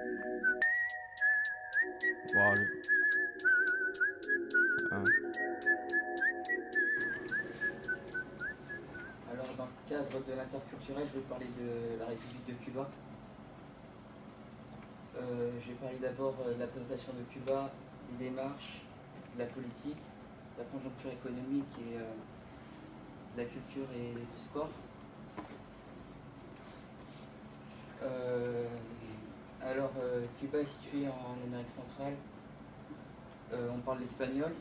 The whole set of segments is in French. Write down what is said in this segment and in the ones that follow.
Bon, hein. Alors, dans le cadre de l'interculturel, je vais parler de la République de Cuba. Je vais parler d'abord de la présentation de Cuba, des démarches, de la politique, de la conjoncture économique et de la culture et du sport. Cuba est situé en Amérique centrale. On parle l'espagnol.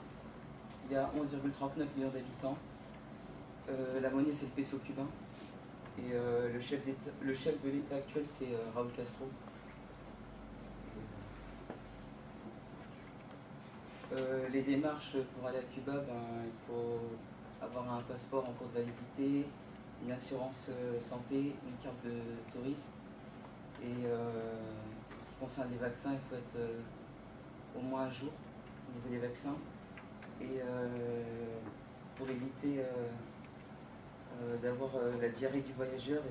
Il y a 11,39 millions d'habitants. La monnaie, c'est le peso cubain. Et le chef de l'État actuel, c'est Raúl Castro. Les démarches pour aller à Cuba, il faut avoir un passeport en cours de validité, une assurance santé, une carte de tourisme. Et en ce qui concerne les vaccins, il faut être au moins un jour au niveau des vaccins. Et pour éviter d'avoir la diarrhée du voyageur,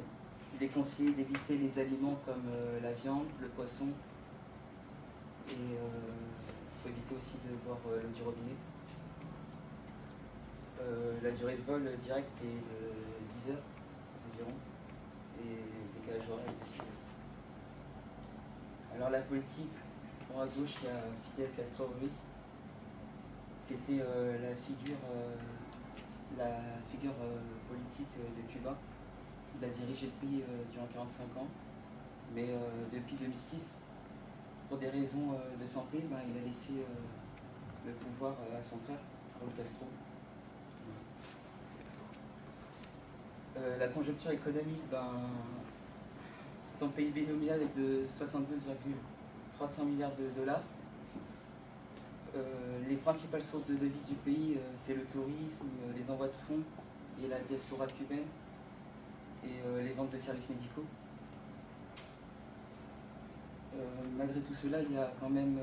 il est conseillé d'éviter les aliments comme la viande, le poisson. Et il faut éviter aussi de boire l'eau du robinet. La durée de vol direct est de 10 heures environ. Et le décalage horaire est de 6 heures. Alors la politique, à gauche, il y a Fidel Castro Ruiz. C'était la figure politique de Cuba. Il a dirigé le pays durant 45 ans. Mais depuis 2006, pour des raisons de santé, il a laissé le pouvoir à son frère, Raúl Castro. La conjoncture économique, son PIB nominal est de 72,300 milliards de dollars. Les principales sources de devises du pays, c'est le tourisme, les envois de fonds et la diaspora cubaine et les ventes de services médicaux. Malgré tout cela, il y a quand même...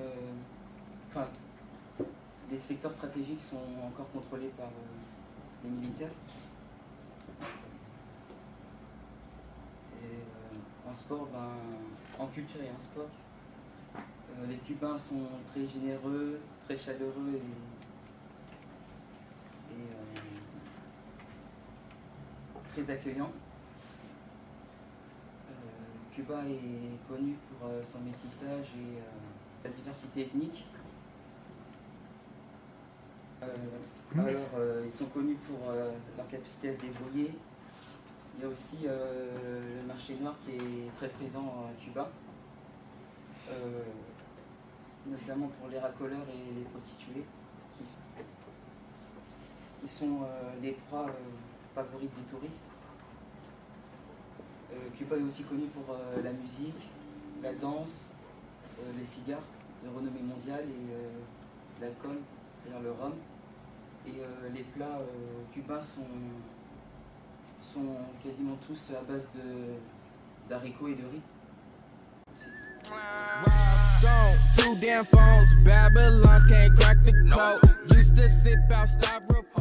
les secteurs stratégiques sont encore contrôlés par les militaires. Et en sport, en culture et en sport, les Cubains sont très généreux, très chaleureux et très accueillants. Cuba est connu pour son métissage et sa diversité ethnique. Ils sont connus pour leur capacité à se débrouiller. Il y a aussi le marché noir qui est très présent à Cuba, notamment pour les racoleurs et les prostituées, qui sont les proies favorites des touristes. Cuba est aussi connu pour la musique, la danse, les cigares de renommée mondiale et l'alcool, c'est-à-dire le rhum. Et les plats cubains sont quasiment tous à base d'haricots et de riz. Two damn phones, Babylons can't crack the code. Used to sip out Styrofoam.